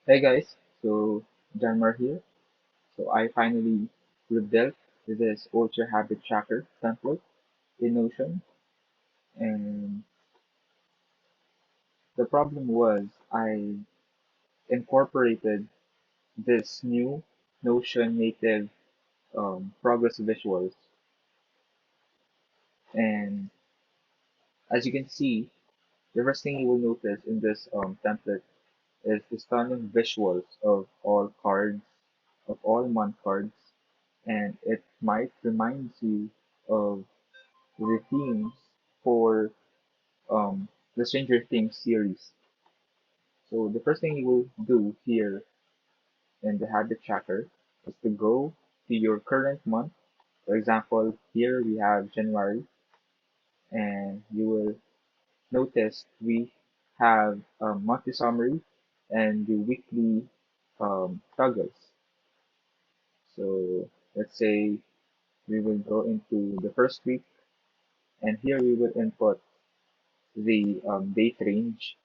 Hey guys, so Jhonmar here. So I finally rebuilt this Ultra Habit Tracker template in Notion, and the problem was I incorporated this new Notion native progress visuals, and as you can see, the first thing you will notice in this template is the stunning visuals of all cards, of all month cards, and it might remind you of the themes for the Stranger Things series. So the first thing you will do here in the habit tracker is to go to your current month. For example, here we have January, and you will notice we have a monthly summary and the weekly toggles. So let's say we will go into the first week, and here we will input the date range.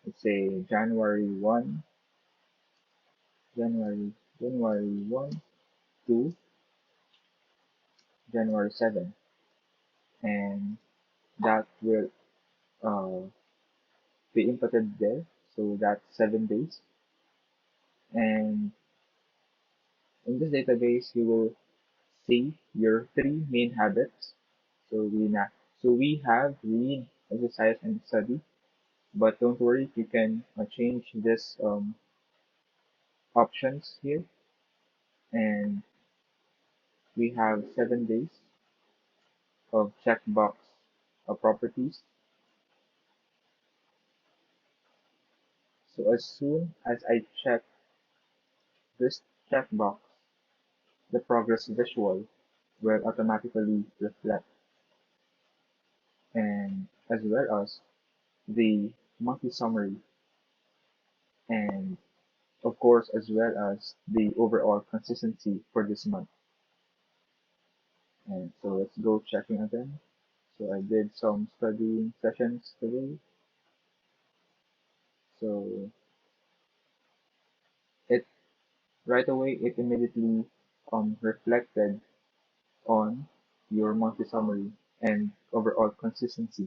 Let's say January January 1 to January 7, and that will uh, be inputted there. So that's 7 days. And in this database, you will see your three main habits. So we have read, exercise, and study. But don't worry, you can change this options here. And we have 7 days of checkbox properties. So as soon as I check this checkbox, the progress visual will automatically reflect, and as well as the monthly summary, and of course as well as the overall consistency for this month. And so let's go checking again. So I did some studying sessions today. So it right away it immediately reflected on your monthly summary and overall consistency.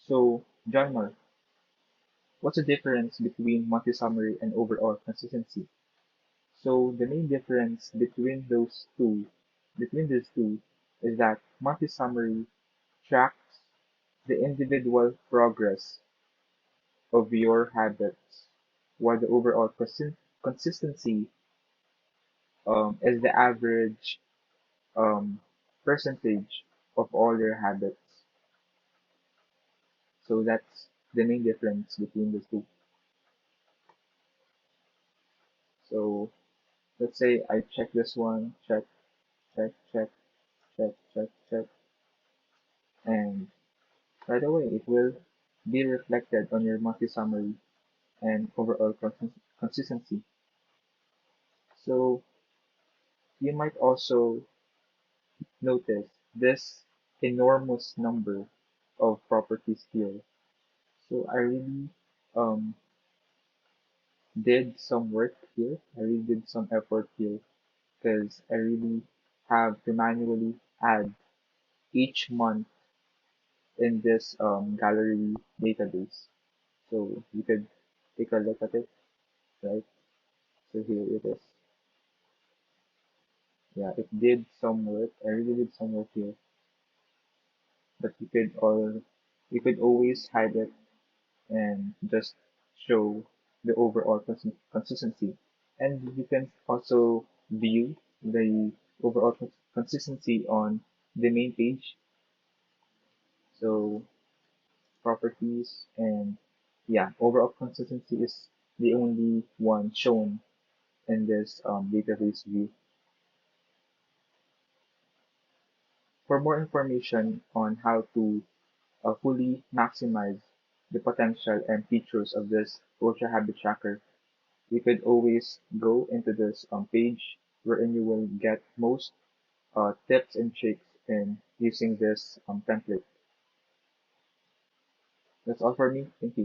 So Jhonmar, what's the difference between monthly summary and overall consistency? So the main difference between these two, is that monthly summary tracks the individual progress of your habits, while the overall consistency is the average um, percentage of all your habits. So that's the main difference between the two. So let's say I check this one, check, check, check, check, check, check, and right away it will be reflected on your monthly summary and overall consistency. So you might also notice this enormous number of properties here. So I really um, did some work here. I really did some effort here because I really have to manually add each month in this gallery database. So you could take a look at it, right? So here it is. Yeah, it did some work. I really did some work here, but you could always hide it and just show the overall consistency. And you can also view the overall consistency on the main page. So properties and yeah, overall consistency is the only one shown in this database view. For more information on how to fully maximize the potential and features of this Ultra Habit Tracker, you could always go into this page wherein you will get most tips and tricks in using this template. That's all for me. Thank you.